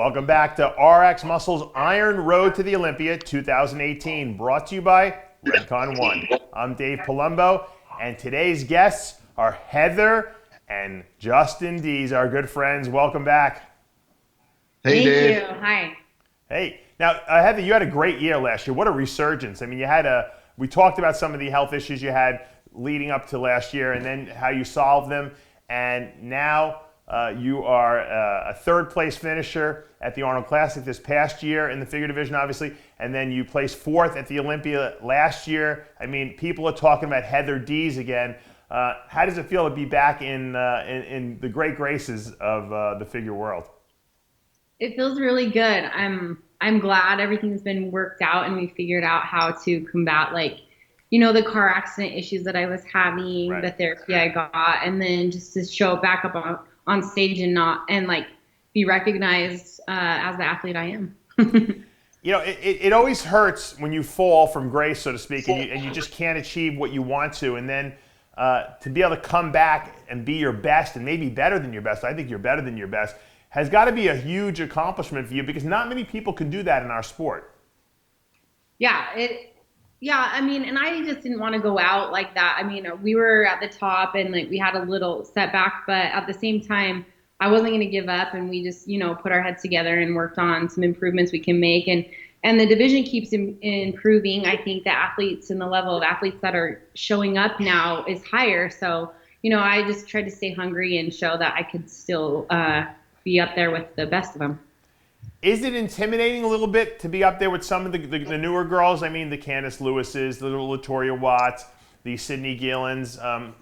Welcome back to RXMuscle's Iron Road to the Olympia 2018, brought to you by Redcon One. I'm Dave Palumbo, and today's guests are Heather and Justin Dees, our good friends. Welcome back. Hey, Dave. Thank you. Hi. Hey, now Heather, you had a great year last year. What a resurgence! I mean, we talked about some of the health issues you had leading up to last year, and then how you solved them, and now you are a third place finisher at the Arnold Classic this past year in the figure division, obviously, and then you placed fourth at the Olympia last year. I mean, people are talking about Heather Dees again. How does it feel to be back in the great graces of the figure world? It feels really good. I'm glad everything's been worked out and we figured out how to combat, like, the car accident issues that I was having, Right. the therapy I got, and then just to show back up on stage and be recognized as the athlete I am. It always hurts when you fall from grace, so to speak, and you just can't achieve what you want to, and then to be able to come back and be your best and maybe better than your best, I think you're better than your best, has got to be a huge accomplishment for you, because not many people can do that in our sport. Yeah, I mean, and I just didn't want to go out like that. I mean, we were at the top and we had a little setback, but at the same time, I wasn't going to give up, and we just, put our heads together and worked on some improvements we can make. And the division keeps improving. I think the athletes and the level of athletes that are showing up now is higher. So, I just tried to stay hungry and show that I could still be up there with the best of them. Is it intimidating a little bit to be up there with some of the newer girls? I mean, the Candice Lewises, the little Latoya Watts, the Cyd Gillons,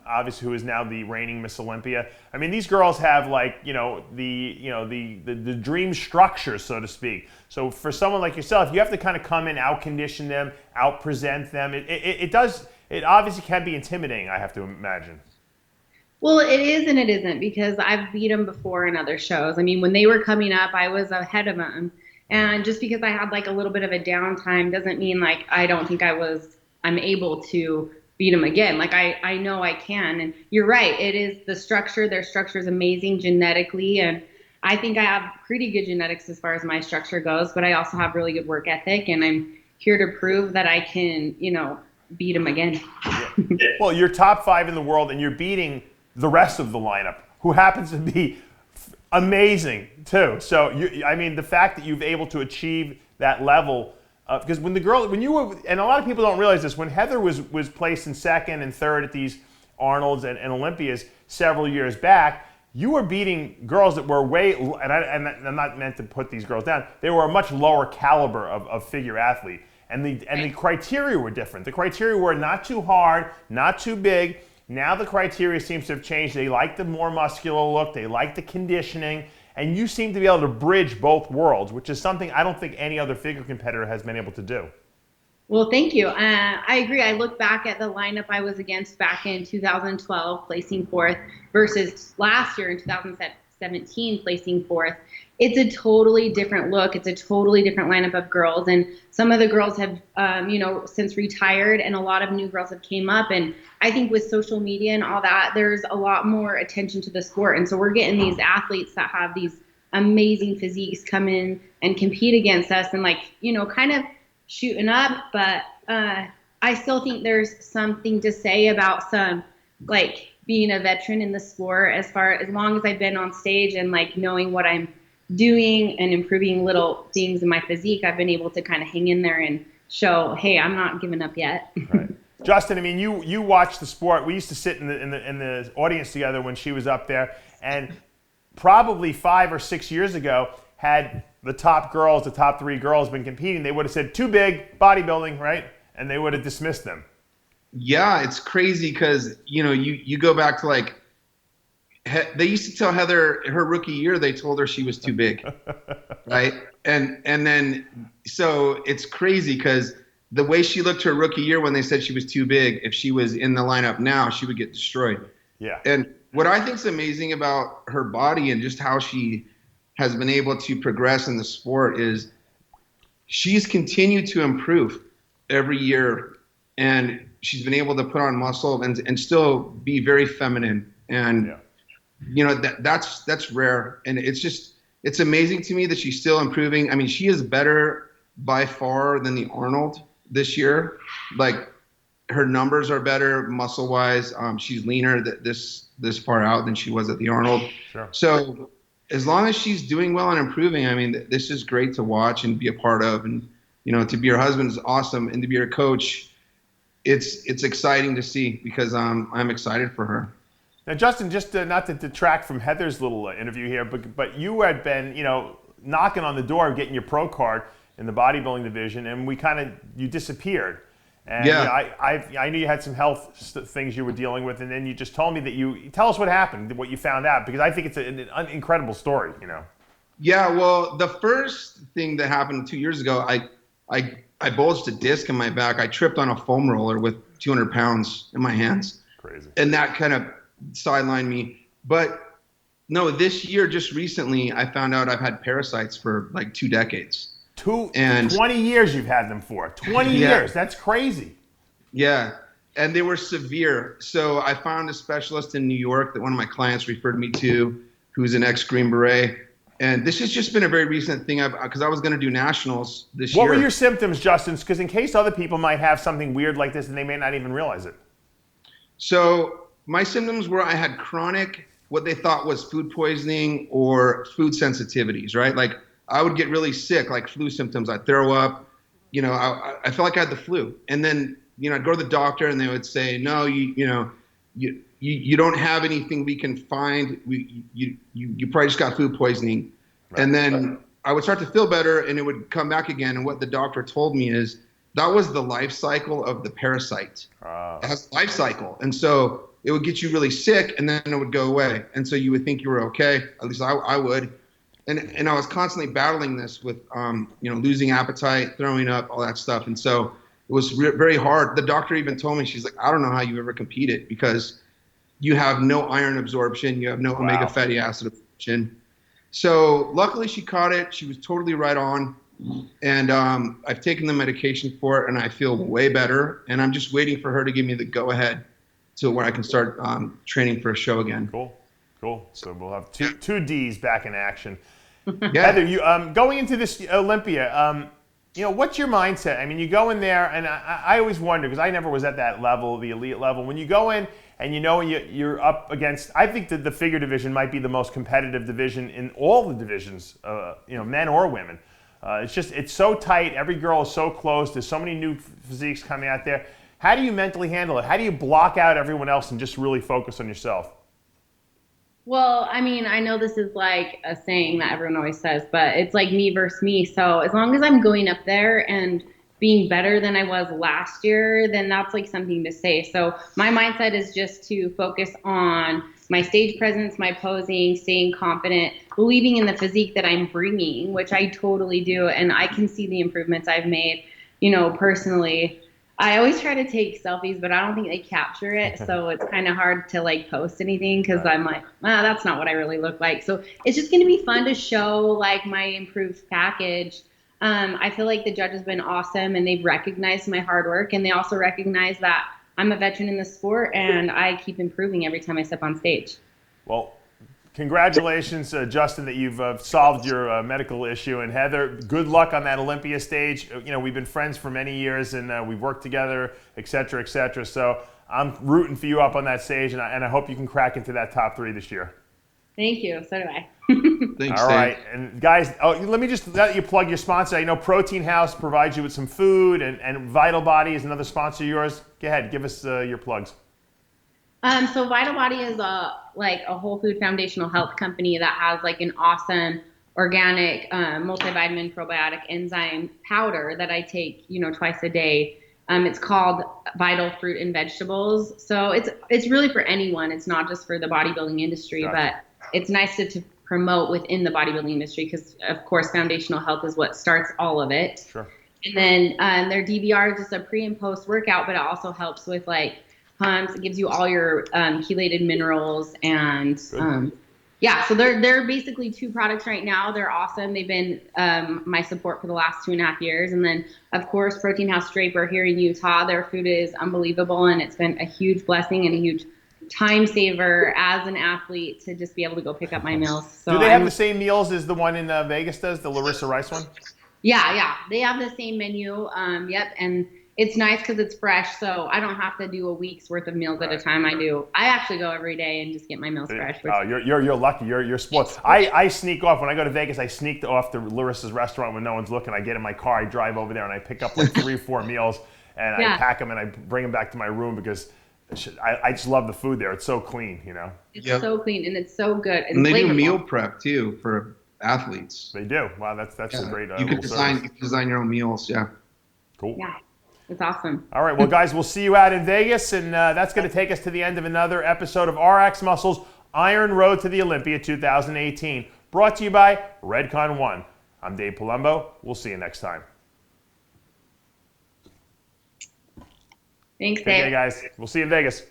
obviously, who is now the reigning Miss Olympia. I mean, these girls have the dream structure, so to speak. So for someone like yourself, you have to kind of come in, out-condition them, out-present them. It obviously can be intimidating, I have to imagine. Well, it is and it isn't, because I've beat them before in other shows. I mean, when they were coming up, I was ahead of them. And just because I had a little bit of a downtime doesn't mean I don't think I'm able to beat them again. I know I can. And you're right. It is the structure. Their structure is amazing genetically. And I think I have pretty good genetics as far as my structure goes, but I also have really good work ethic. And I'm here to prove that I can, beat them again. Yeah. Well, you're top 5 in the world, and you're beating the rest of the lineup, who happens to be amazing too. So, the fact that you've able to achieve that level, because when you were, and a lot of people don't realize this, when Heather was placed in second and third at these Arnolds and Olympias several years back, you were beating girls that were and I'm not meant to put these girls down, they were a much lower caliber of figure athlete. And the criteria were different. The criteria were not too hard, not too big. Now the criteria seems to have changed. They like the more muscular look. They like the conditioning. And you seem to be able to bridge both worlds, which is something I don't think any other figure competitor has been able to do. Well, thank you. I agree. I look back at the lineup I was against back in 2012, placing fourth, versus last year in 2017, placing fourth. It's a totally different look. It's a totally different lineup of girls. And some of the girls have, since retired, and a lot of new girls have came up. And I think with social media and all that, there's a lot more attention to the sport. And so we're getting these athletes that have these amazing physiques come in and compete against us and kind of shooting up. But I still think there's something to say about some, being a veteran in the sport, as long as I've been on stage and knowing what I'm doing and improving little things in my physique, I've been able to kind of hang in there and show, hey, I'm not giving up yet. Right. Justin, I mean, you watch the sport. We used to sit in the audience together when she was up there, and probably 5 or 6 years ago, had the top 3 girls been competing, they would have said, too big, bodybuilding, right? And they would have dismissed them. Yeah, it's crazy because, you go back to they used to tell Heather her rookie year, they told her she was too big, right? And then, so it's crazy because the way she looked her rookie year when they said she was too big, if she was in the lineup now, she would get destroyed. Yeah. And what I think is amazing about her body and just how she has been able to progress in the sport is she's continued to improve every year, and she's been able to put on muscle and still be very feminine. And that's rare. And it's just, it's amazing to me that she's still improving. I mean, she is better by far than the Arnold this year. Like, her numbers are better muscle wise. She's leaner this far out than she was at the Arnold. Sure. So as long as she's doing well and improving, I mean, this is great to watch and be a part of. And, you know, to be her husband is awesome. And to be her coach, it's exciting to see, because I'm excited for her. Now, Justin, just not to detract from Heather's little interview here, but you had been, you know, knocking on the door of getting your pro card in the bodybuilding division, and you disappeared. And yeah, you know, I knew you had some health things you were dealing with, and then you just told me that tell us what happened, what you found out, because I think it's an incredible story, you know. Yeah, well, the first thing that happened 2 years ago, I bulged a disc in my back. I tripped on a foam roller with 200 pounds in my hands. Crazy. And that kind of sidelined me. But no, this year, just recently, I found out I've had parasites for like 2 decades. 20 years you've had them for. 20 years. That's crazy. Yeah. And they were severe. So I found a specialist in New York that one of my clients referred me to, who's an ex-Green Beret. And this has just been a very recent thing, because I was going to do nationals this year. What were your symptoms, Justin? Because in case other people might have something weird like this and they may not even realize it. So my symptoms were I had chronic, what they thought was food poisoning or food sensitivities, right? Like, I would get really sick, like flu symptoms. I'd throw up. You know, I felt like I had the flu. And then, you know, I'd go to the doctor and they would say, no, you don't have anything we can find. You probably just got food poisoning. Right. And then I would start to feel better and it would come back again. And what the doctor told me is that was the life cycle of the parasite. It has a life cycle. And so it would get you really sick and then it would go away. And so you would think you were okay. At least I would. And I was constantly battling this with, you know, losing appetite, throwing up, all that stuff. And so it was very hard. The doctor even told me, she's like, I don't know how you ever competed, because you have no iron absorption. You have no omega fatty acid absorption. So luckily she caught it. She was totally right on. And I've taken the medication for it and I feel way better. And I'm just waiting for her to give me the go ahead to where I can start training for a show again. Cool. So we'll have two Ds back in action. Yeah. Heather, you going into this Olympia, you know, what's your mindset? I mean, you go in there, and I always wonder, because I never was at that level, the elite level. When you go in and you know you're up against, I think that the figure division might be the most competitive division in all the divisions, you know, men or women. It's so tight. Every girl is so close. There's so many new physiques coming out there. How do you mentally handle it? How do you block out everyone else and just really focus on yourself? Well, I mean, I know this is like a saying that everyone always says, but it's like me versus me. So as long as I'm going up there and being better than I was last year, then that's like something to say. So my mindset is just to focus on my stage presence, my posing, staying confident, believing in the physique that I'm bringing, which I totally do. And I can see the improvements I've made, you know, personally. I always try to take selfies, but I don't think they capture it. So it's kind of hard to like post anything, because I'm like, that's not what I really look like. So it's just going to be fun to show like my improved package. I feel like the judge has been awesome and they've recognized my hard work, and they also recognize that I'm a veteran in the sport and I keep improving every time I step on stage. Well, congratulations, Justin, that you've solved your medical issue. And Heather, good luck on that Olympia stage. You know, we've been friends for many years and we've worked together, et cetera, et cetera. So I'm rooting for you up on that stage, and I hope you can crack into that top 3 this year. Thank you. So do I. Thanks, all Dave. right. And guys, let me just let you plug your sponsor. I know Protein House provides you with some food, and Vital Body is another sponsor of yours. Go ahead, give us your plugs. So Vital Body is a whole food foundational health company that has like an awesome organic multivitamin probiotic enzyme powder that I take, you know, twice a day. It's called Vital Fruit and Vegetables. So it's really for anyone. It's not just for the bodybuilding industry, Gotcha. But it's nice to promote within the bodybuilding industry, because of course foundational health is what starts all of it. Sure. And then their DVR is just a pre and post workout, but it also helps with like pumps. It gives you all your chelated minerals and so they're basically 2 products right now. They're awesome. They've been my support for the last 2.5 years. And then of course Protein House Draper here in Utah. Their food is unbelievable, and it's been a huge blessing and a huge time saver as an athlete to just be able to go pick up my meals. So do they have the same meals as the one in Vegas does, the Larissa Rice one? Yeah, they have the same menu. Yep, and it's nice because it's fresh, so I don't have to do a week's worth of meals at a time. I actually go every day and just get my meals fresh. Oh, you're lucky. You're spoiled. I sneak off when I go to Vegas. I sneaked off to Larissa's restaurant when no one's looking. I get in my car, I drive over there, and I pick up like 3 or 4 meals, and I pack them and I bring them back to my room because I just love the food there. It's so clean, you know. It's so clean and it's so good. And they do meal prep too for athletes. They do. Wow, that's a great. You can design your own meals. Yeah. Cool. Yeah. It's awesome. All right, well, guys, we'll see you out in Vegas, and that's going to take us to the end of another episode of RX Muscle's Iron Road to the Olympia 2018, brought to you by Redcon One. I'm Dave Palumbo. We'll see you next time. Thanks, Dave. Okay, guys. We'll see you in Vegas.